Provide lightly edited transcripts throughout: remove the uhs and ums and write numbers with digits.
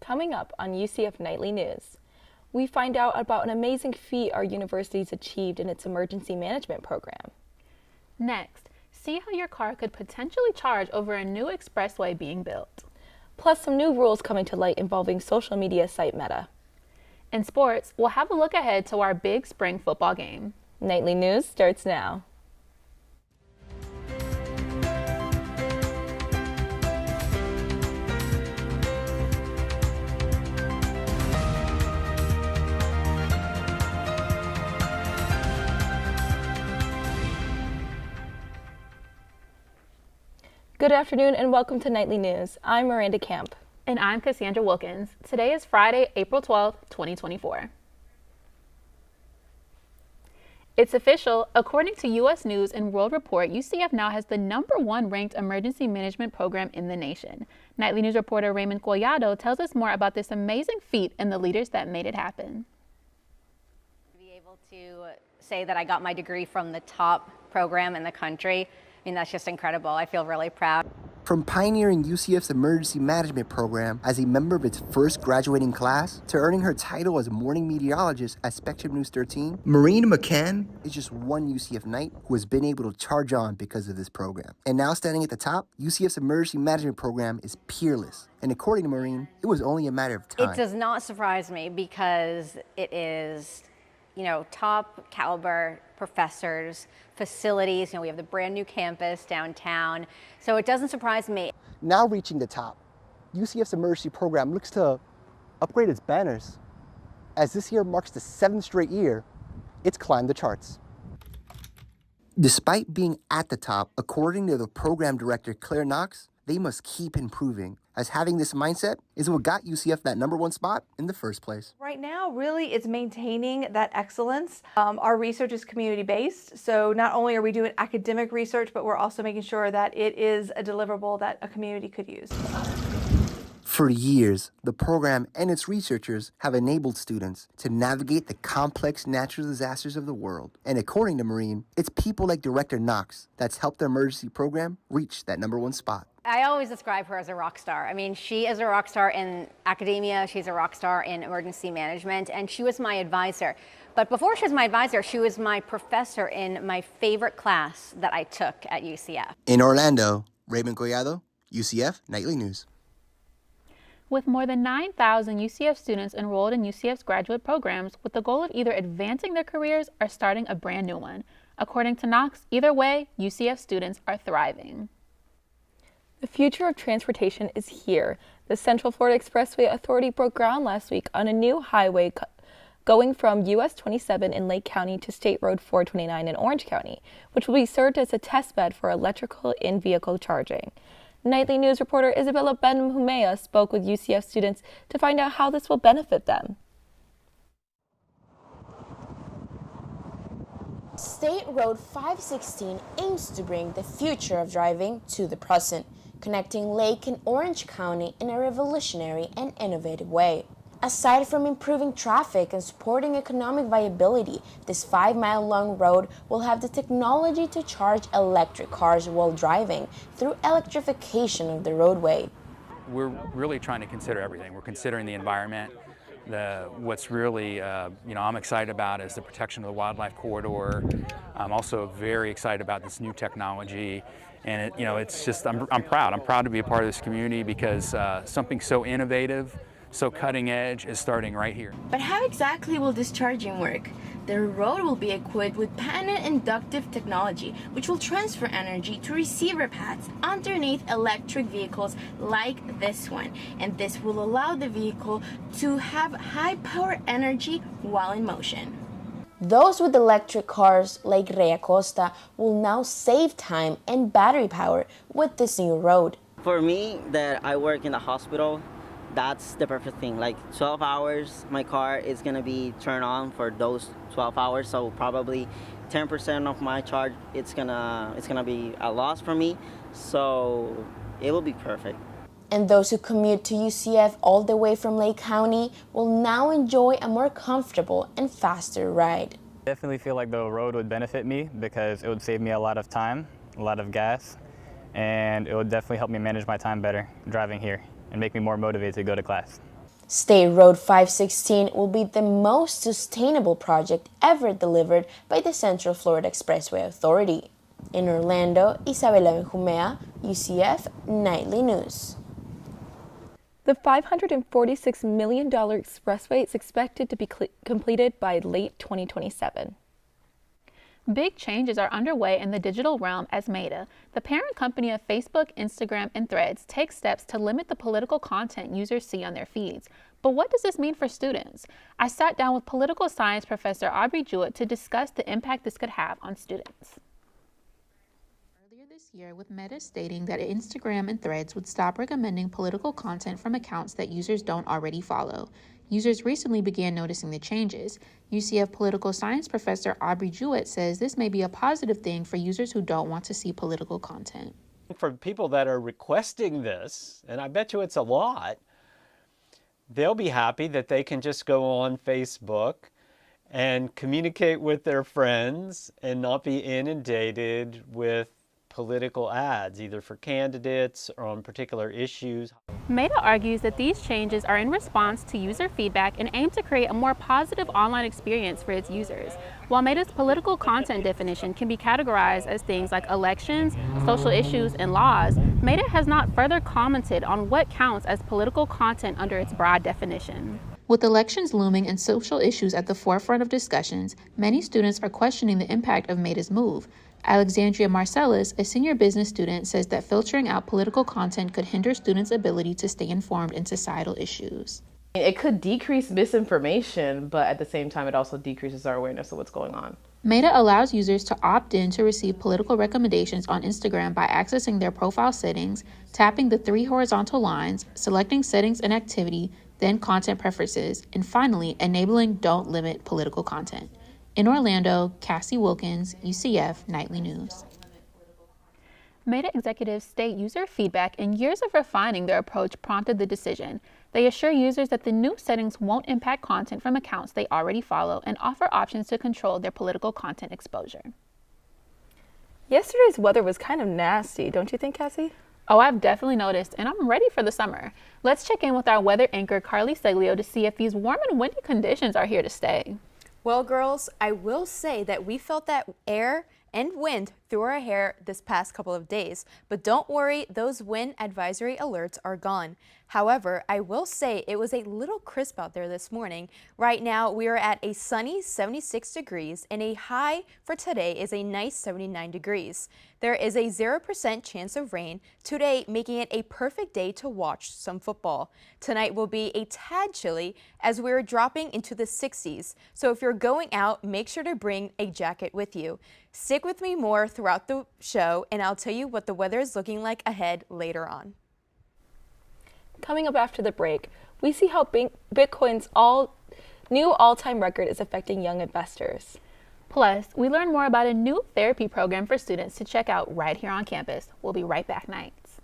Coming up on UCF Nightly News, we find out about an amazing feat our university's achieved in its emergency management program. Next, see how your car could potentially charge over a new expressway being built. Plus some new rules coming to light involving social media site Meta. In sports, we'll have a look ahead to our big spring football game. Nightly News starts now. Good afternoon and welcome to Nightly News. I'm Miranda Camp. And I'm Cassandra Wilkins. Today is Friday, April 12th, 2024. It's official. According to U.S. News and World Report, UCF now has the #1 ranked emergency management program in the nation. Nightly News reporter Raymond Collado tells us more about this amazing feat and the leaders that made it happen. To be able to say that I got my degree from the top program in the country, I mean, that's just incredible. I feel really proud. From pioneering UCF's emergency management program as a member of its first graduating class to earning her title as morning meteorologist at Spectrum News 13, Miranda McCann is just one UCF Knight who has been able to charge on because of this program. And now standing at the top, UCF's emergency management program is peerless. And according to Marine, it was only a matter of time. It does not surprise me because it is, top caliber professors, facilities. We have the brand new campus downtown. So it doesn't surprise me. Now reaching the top, UCF's emergency program looks to upgrade its banners. As this year marks the 7th straight year, it's climbed the charts. Despite being at the top, according to the program director, Claire Knox, they must keep improving, as having this mindset is what got UCF that #1 spot in the first place. Right now, really, it's maintaining that excellence. Our research is community-based, so not only are we doing academic research, but we're also making sure that it is a deliverable that a community could use. For years, the program and its researchers have enabled students to navigate the complex natural disasters of the world. And according to Marine, it's people like Director Knox that's helped the emergency program reach that #1 spot. I always describe her as a rock star. I mean, she is a rock star in academia, she's a rock star in emergency management, and she was my advisor. But before she was my advisor, she was my professor in my favorite class that I took at UCF. In Orlando, Raymond Collado, UCF Nightly News. With more than 9,000 UCF students enrolled in UCF's graduate programs with the goal of either advancing their careers or starting a brand new one. According to Knox, either way, UCF students are thriving. The future of transportation is here. The Central Florida Expressway Authority broke ground last week on a new highway going from US 27 in Lake County to State Road 429 in Orange County, which will be served as a test bed for electrical in-vehicle charging. Nightly News reporter Isabella Benhumea spoke with UCF students to find out how this will benefit them. State Road 516 aims to bring the future of driving to the present, connecting Lake and Orange County in a revolutionary and innovative way. Aside from improving traffic and supporting economic viability, this 5-mile-long road will have the technology to charge electric cars while driving through electrification of the roadway. We're really trying to consider everything. We're considering the environment. What's really, I'm excited about is the protection of the wildlife corridor. I'm also very excited about this new technology. And it's just, I'm proud. I'm proud to be a part of this community because something so innovative, so cutting edge is starting right here. But how exactly will this charging work? The road will be equipped with patented inductive technology, which will transfer energy to receiver pads underneath electric vehicles like this one. And this will allow the vehicle to have high power energy while in motion. Those with electric cars like Rey Acosta will now save time and battery power with this new road. For me, that I work in the hospital, that's the perfect thing. Like 12 hours, my car is gonna be turned on for those 12 hours. So probably 10% of my charge, it's gonna be a loss for me. So it will be perfect. And those who commute to UCF all the way from Lake County will now enjoy a more comfortable and faster ride. Definitely feel like the road would benefit me because it would save me a lot of time, a lot of gas, and it would definitely help me manage my time better driving here and make me more motivated to go to class. State Road 516 will be the most sustainable project ever delivered by the Central Florida Expressway Authority. In Orlando, Isabela Benjumea, UCF Nightly News. The $546 million expressway is expected to be completed by late 2027. Big changes are underway in the digital realm as Meta, the parent company of Facebook, Instagram, and Threads, takes steps to limit the political content users see on their feeds. But what does this mean for students? I sat down with political science professor Aubrey Jewett to discuss the impact this could have on students. Earlier this year, with Meta stating that Instagram and Threads would stop recommending political content from accounts that users don't already follow. Users recently began noticing the changes. UCF political science professor Aubrey Jewett says this may be a positive thing for users who don't want to see political content. For people that are requesting this, and I bet you it's a lot, they'll be happy that they can just go on Facebook and communicate with their friends and not be inundated with political ads, either for candidates or on particular issues. Meta argues that these changes are in response to user feedback and aim to create a more positive online experience for its users. While Meta's political content definition can be categorized as things like elections, social issues, and laws, Meta has not further commented on what counts as political content under its broad definition. With elections looming and social issues at the forefront of discussions, many students are questioning the impact of Meta's move. Alexandria Marcellus, a senior business student, says that filtering out political content could hinder students' ability to stay informed in societal issues. It could decrease misinformation, but at the same time, it also decreases our awareness of what's going on. Meta allows users to opt in to receive political recommendations on Instagram by accessing their profile settings, tapping the 3 horizontal lines, selecting settings and activity, then content preferences, and finally enabling don't limit political content. In Orlando, Cassie Wilkins, UCF Nightly News. Meta executives state user feedback and years of refining their approach prompted the decision. They assure users that the new settings won't impact content from accounts they already follow and offer options to control their political content exposure. Yesterday's weather was kind of nasty, don't you think, Cassie? Oh, I've definitely noticed, and I'm ready for the summer. Let's check in with our weather anchor, Carly Seglio, to see if these warm and windy conditions are here to stay. Well, girls, I will say that we felt that air and wind through our hair this past couple of days, but don't worry, those wind advisory alerts are gone. However, I will say it was a little crisp out there this morning. Right now, we are at a sunny 76 degrees, and a high for today is a nice 79 degrees. There is a 0% chance of rain today, making it a perfect day to watch some football. Tonight will be a tad chilly as we're dropping into the 60s, so if you're going out, make sure to bring a jacket with you. Stick with me more throughout the show, and I'll tell you what the weather is looking like ahead later on. Coming up after the break, we see how Bitcoin's new all-time record is affecting young investors. Plus, we learn more about a new therapy program for students to check out right here on campus. We'll be right back, Knights.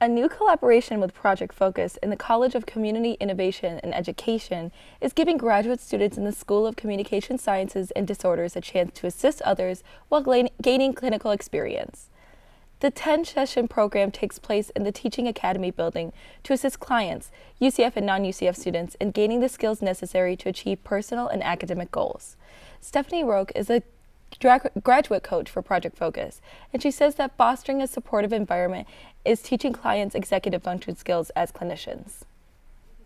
A new collaboration with Project Focus in the College of Community Innovation and Education is giving graduate students in the School of Communication Sciences and Disorders a chance to assist others while gaining clinical experience. The 10-session program takes place in the Teaching Academy building to assist clients, UCF and non-UCF students, in gaining the skills necessary to achieve personal and academic goals. Stephanie Roque is a graduate coach for Project Focus, and she says that fostering a supportive environment is teaching clients executive function skills as clinicians.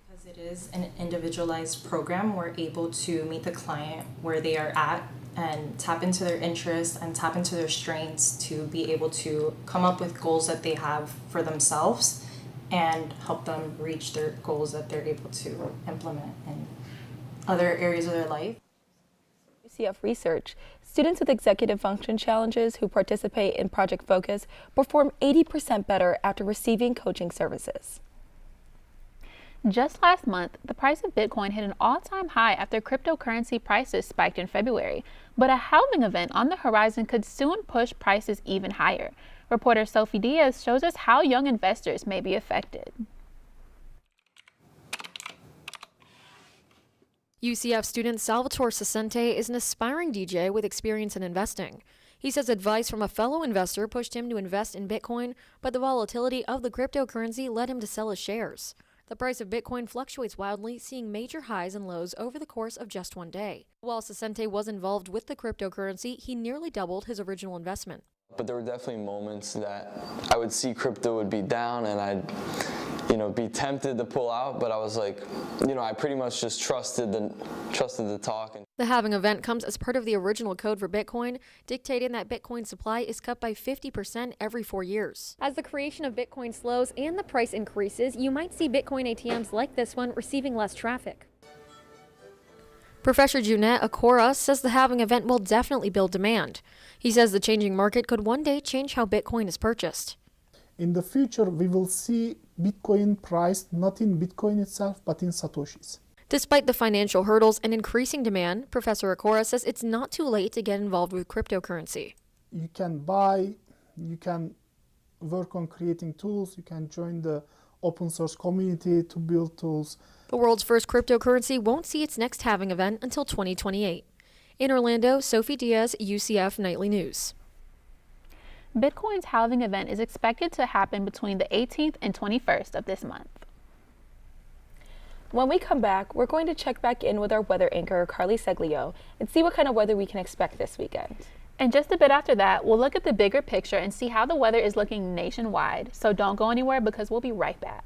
Because it is an individualized program, we're able to meet the client where they are at and tap into their interests and tap into their strengths to be able to come up with goals that they have for themselves and help them reach their goals that they're able to implement in other areas of their life. UCF research, students with executive function challenges who participate in Project Focus perform 80% better after receiving coaching services. Just last month, the price of Bitcoin hit an all-time high after cryptocurrency prices spiked in February, but a halving event on the horizon could soon push prices even higher. Reporter Sophie Diaz shows us how young investors may be affected. UCF student Salvatore Sasente is an aspiring DJ with experience in investing. He says advice from a fellow investor pushed him to invest in Bitcoin, but the volatility of the cryptocurrency led him to sell his shares. The price of Bitcoin fluctuates wildly, seeing major highs and lows over the course of just one day. While Sasente was involved with the cryptocurrency, he nearly doubled his original investment. But there were definitely moments that I would see crypto would be down and I'd, be tempted to pull out, but I was like, I pretty much just trusted the talk. The halving event comes as part of the original code for Bitcoin, dictating that Bitcoin supply is cut by 50% every 4 years. As the creation of Bitcoin slows and the price increases, you might see Bitcoin ATMs like this one receiving less traffic. Professor Junet Akora says the halving event will definitely build demand. He says the changing market could one day change how Bitcoin is purchased. In the future, we will see Bitcoin priced not in Bitcoin itself, but in Satoshis. Despite the financial hurdles and increasing demand, Professor Akora says it's not too late to get involved with cryptocurrency. You can buy, you can work on creating tools, you can join the open source community to build tools. The world's first cryptocurrency won't see its next halving event until 2028. In Orlando, Sophie Diaz, UCF Nightly News. Bitcoin's halving event is expected to happen between the 18th and 21st of this month. When we come back, we're going to check back in with our weather anchor, Carly Seglio, and see what kind of weather we can expect this weekend. And just a bit after that, we'll look at the bigger picture and see how the weather is looking nationwide. So don't go anywhere because we'll be right back.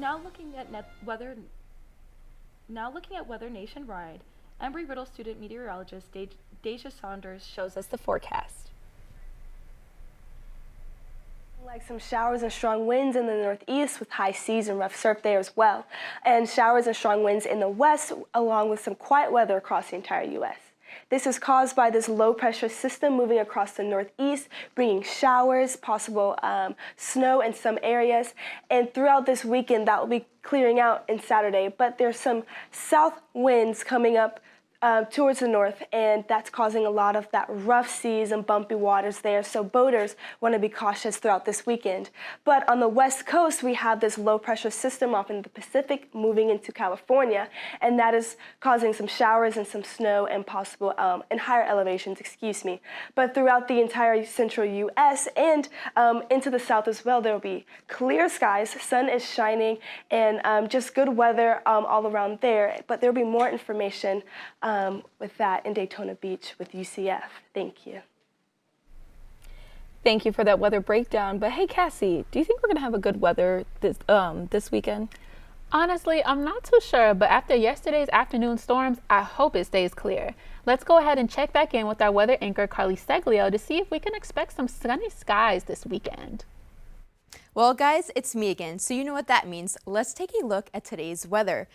Now looking at weather nationwide, Embry-Riddle student meteorologist Deja Saunders shows us the forecast. Like some showers and strong winds in the northeast with high seas and rough surf there as well. And showers and strong winds in the west along with some quiet weather across the entire U.S. This is caused by this low pressure system moving across the northeast, bringing showers, possible snow in some areas. And throughout this weekend, that will be clearing out in Saturday. But there's some south winds coming up towards the north, and that's causing a lot of that rough seas and bumpy waters there, so boaters want to be cautious throughout this weekend. But on the west coast, we have this low pressure system off in the Pacific moving into California, and that is causing some showers and some snow and possible in higher elevations, But throughout the entire central U.S. and into the south as well, there will be clear skies, sun is shining, and just good weather all around there. But there will be more information with that in Daytona Beach with UCF. Thank you. Thank you for that weather breakdown. But hey, Cassie, do you think we're going to have a good weather this weekend? Honestly, I'm not too sure, but after yesterday's afternoon storms, I hope it stays clear. Let's go ahead and check back in with our weather anchor, Carly Seglio, to see if we can expect some sunny skies this weekend. Well, guys, it's me again, so you know what that means. Let's take a look at today's weather.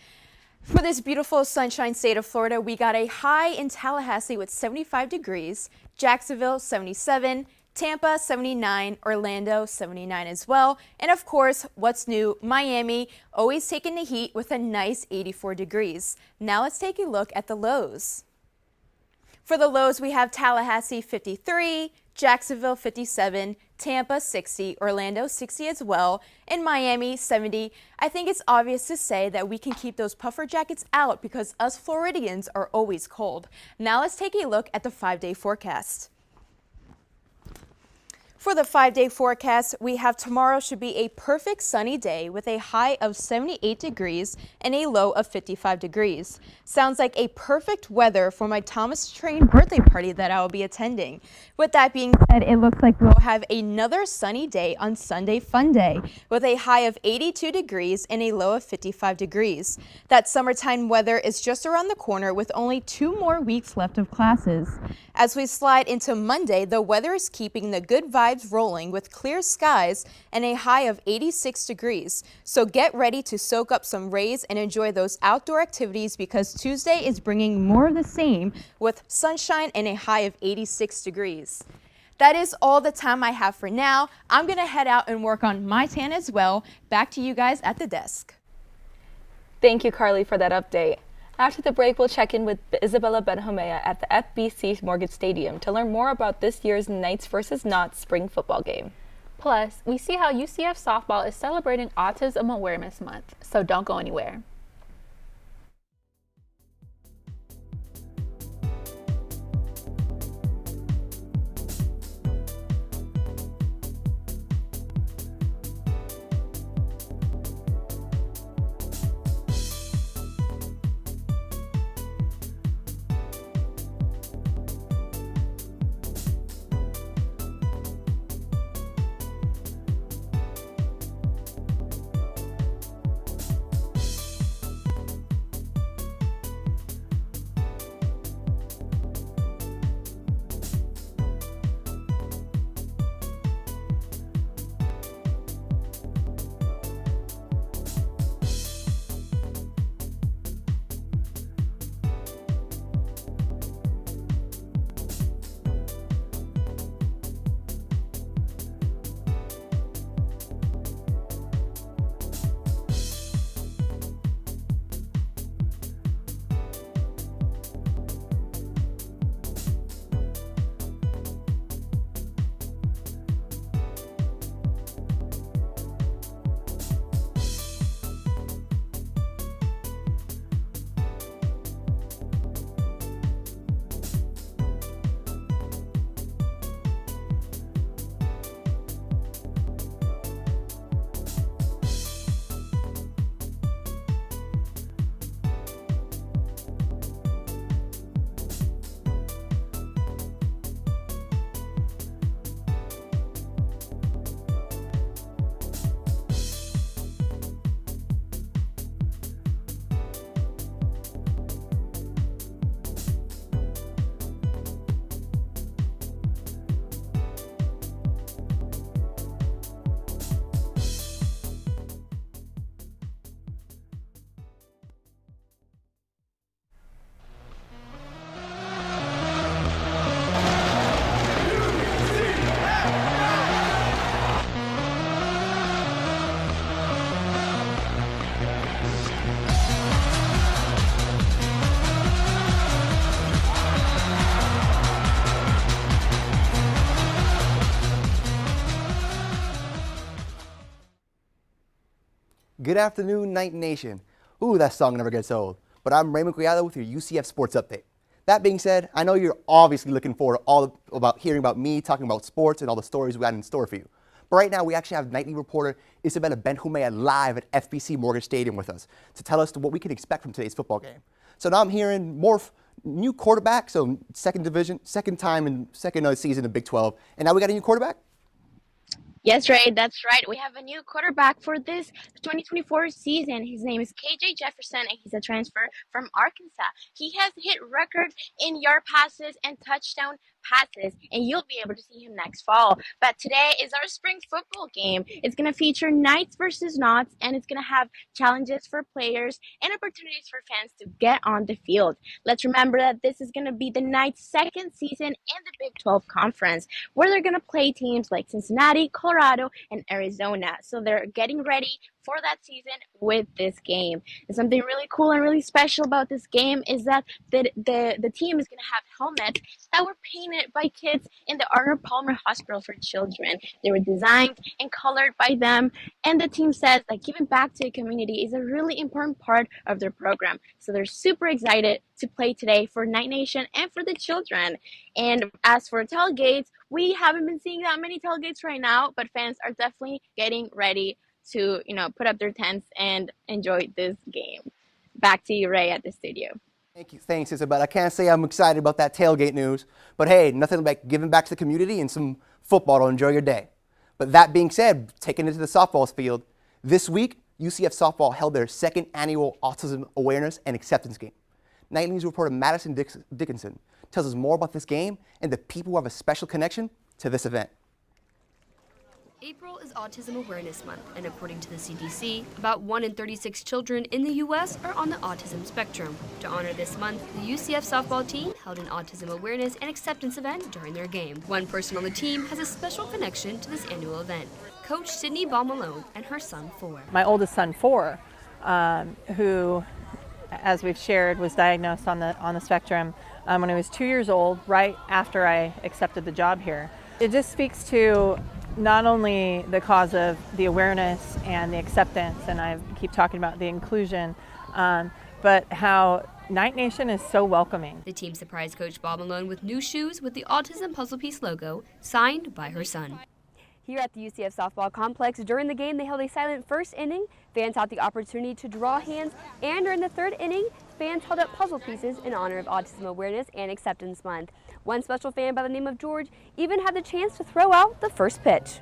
For this beautiful sunshine state of Florida, we got a high in Tallahassee with 75 degrees, Jacksonville 77, Tampa 79, Orlando 79 as well, and of course, what's new, Miami, always taking the heat with a nice 84 degrees. Now let's take a look at the lows. For the lows, we have Tallahassee 53, Jacksonville 57, Tampa 60, Orlando 60 as well, and Miami 70. I think it's obvious to say that we can keep those puffer jackets out because us Floridians are always cold. Now let's take a look at the 5-day forecast. For the 5-day forecast, we have tomorrow should be a perfect sunny day with a high of 78 degrees and a low of 55 degrees. Sounds like a perfect weather for my Thomas Train birthday party that I will be attending. With that being said, it looks like we'll have another sunny day on Sunday Fun Day with a high of 82 degrees and a low of 55 degrees. That summertime weather is just around the corner with only 2 more weeks left of classes. As we slide into Monday, the weather is keeping the good vibes rolling with clear skies and a high of 86 degrees. So get ready to soak up some rays and enjoy those outdoor activities because Tuesday is bringing more of the same with sunshine and a high of 86 degrees. That is all the time I have for now. I'm going to head out and work on my tan as well. Back to you guys at the desk. Thank you, Carly, for that update. After the break, we'll check in with Isabella Benjamea at the FBC Mortgage Stadium to learn more about this year's Knights versus Knots spring football game. Plus, we see how UCF softball is celebrating Autism Awareness Month, so don't go anywhere. Good afternoon, Night Nation. Ooh, that song never gets old. But I'm Raymond Collado with your UCF Sports Update. That being said, I know you're obviously looking forward to hearing about me talking about sports and all the stories we got in store for you. But right now, we actually have Nightly reporter Isabella Benjumea live at FBC Morgan Stadium with us to tell us what we can expect from today's football game. So now I'm hearing more new quarterback, so second time in second season of Big 12. And now we got a new quarterback? Yes, Ray, that's right. We have a new quarterback for this 2024 season. His name is KJ Jefferson, and he's a transfer from Arkansas. He has hit records in yard passes and touchdown passes, and you'll be able to see him next fall. But today is our spring football game. It's going to feature Knights versus Knots, and it's going to have challenges for players and opportunities for fans to get on the field. Let's remember that this is going to be the Knights' second season in the Big 12 Conference, where they're going to play teams like Cincinnati, Colorado, and Arizona. So they're getting ready for that season with this game. And something really cool and really special about this game is that the team is going to have helmets that were painted by kids in the Arnold Palmer Hospital for Children. They were designed and colored by them, and the team says that giving back to the community is a really important part of their program. So they're super excited to play today for Night Nation and for the children. And as for tailgates, we haven't been seeing that many tailgates right now, but fans are definitely getting ready to, put up their tents and enjoy this game. Back to you, Ray, at the studio. Thank you. Thanks, Isabel. I can't say I'm excited about that tailgate news, but hey, nothing like giving back to the community and some football to enjoy your day. But that being said, taking it to the softball field, this week, UCF softball held their second annual Autism Awareness and Acceptance Game. Nightly News reporter Madison Dickinson tells us more about this game and the people who have a special connection to this event. April is Autism Awareness Month, and according to the CDC, about 1 in 36 children in the U.S. are on the autism spectrum. To honor this month, the UCF softball team held an autism awareness and acceptance event during their game. One person on the team has a special connection to this annual event. Coach Sydney Ball-Malone and her son, 4. My oldest son, 4, who, as we've shared, was diagnosed on the spectrum when he was 2 years old, right after I accepted the job here. It just speaks to not only the cause of the awareness and the acceptance, and I keep talking about the inclusion, but how Night Nation is so welcoming. The team surprised Coach Ball-Malone with new shoes with the Autism Puzzle Piece logo, signed by her son. Here at the UCF softball complex, during the game, they held a silent first inning. Fans had the opportunity to draw hands, and during the third inning, fans held up puzzle pieces in honor of Autism Awareness and Acceptance Month. One special fan by the name of George even had the chance to throw out the first pitch.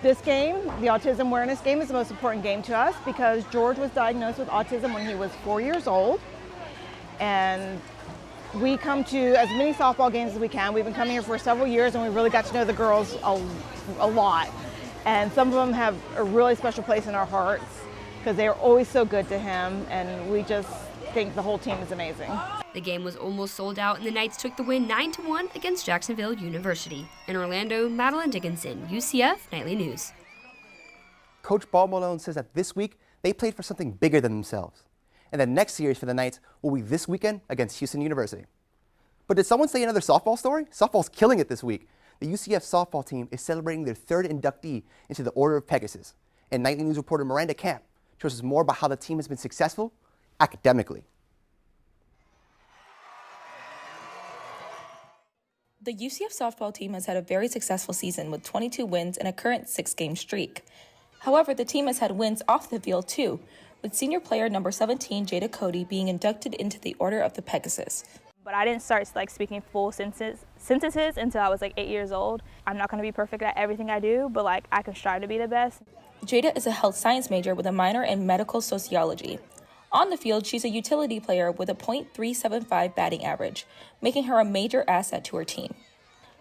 This game, the Autism Awareness game, is the most important game to us because George was diagnosed with autism when he was 4 years old. And we come to as many softball games as we can. We've been coming here for several years, and we really got to know the girls a lot. And some of them have a really special place in our hearts because they are always so good to him, and we just think the whole team is amazing. The game was almost sold out, and the Knights took the win 9-1 against Jacksonville University. In Orlando, Madeline Dickinson, UCF Nightly News. Coach Ball-Malone says that this week they played for something bigger than themselves. And the next series for the Knights will be this weekend against Houston University. But did someone say another softball story? Softball's killing it this week. The UCF softball team is celebrating their third inductee into the Order of Pegasus. And Nightly News reporter Miranda tells us more about how the team has been successful academically. The UCF softball team has had a very successful season with 22 wins and a current 6-game streak. However, the team has had wins off the field too, with senior player number 17 Jada Cody being inducted into the Order of the Pegasus. But I didn't start speaking full sentences until I was 8 years old. I'm not going to be perfect at everything I do, but I can strive to be the best. Jada is a health science major with a minor in medical sociology. On the field, she's a utility player with a .375 batting average, making her a major asset to her team.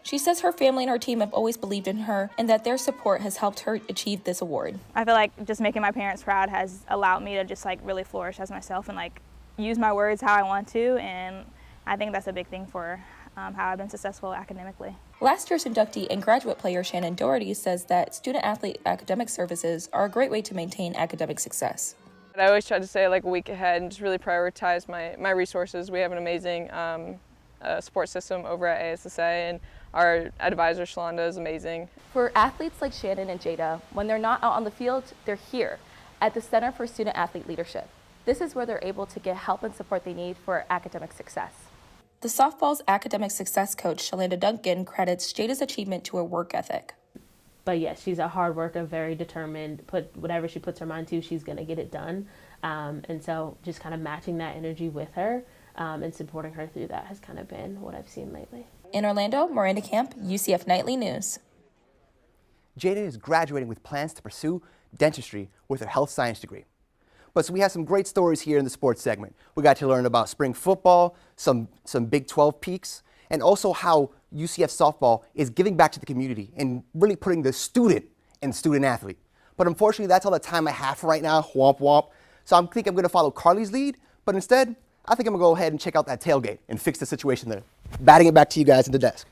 She says her family and her team have always believed in her and that their support has helped her achieve this award. I feel like just making my parents proud has allowed me to just really flourish as myself and use my words how I want to, and I think that's a big thing for how I've been successful academically. Last year's inductee and graduate player Shannon Doherty says that student-athlete academic services are a great way to maintain academic success. I always try to stay a week ahead and just really prioritize my resources. We have an amazing support system over at ASSA, and Our advisor, Shalonda, is amazing. For athletes like Shannon and Jada, when they're not out on the field, they're here at the Center for Student Athlete Leadership. This is where they're able to get help and support they need for academic success. The softball's academic success coach, Shalanda Duncan, credits Jada's achievement to her work ethic. But yes, she's a hard worker, very determined. Whatever she puts her mind to, she's going to get it done. And so just kind of matching that energy with her and supporting her through that has kind of been what I've seen lately. In Orlando, Miranda Camp, UCF Knightly News. Jada is graduating with plans to pursue dentistry with her health science degree. But so we have some great stories here in the sports segment. We got to learn about spring football, some Big 12 peaks, and also how UCF softball is giving back to the community and really putting the student and student athlete. But unfortunately, that's all the time I have for right now, womp womp. So I think I'm going to follow Carly's lead, but instead, I think I'm going to go ahead and check out that tailgate and fix the situation there. Batting it back to you guys at the desk.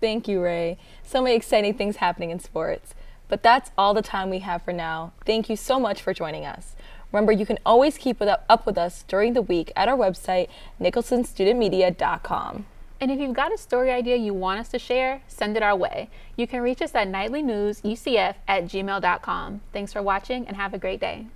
Thank you, Ray. So many exciting things happening in sports. But that's all the time we have for now. Thank you so much for joining us. Remember, you can always keep up with us during the week at our website, nicholsonstudentmedia.com. And if you've got a story idea you want us to share, send it our way. You can reach us at nightlynewsucf@gmail.com. Thanks for watching and have a great day.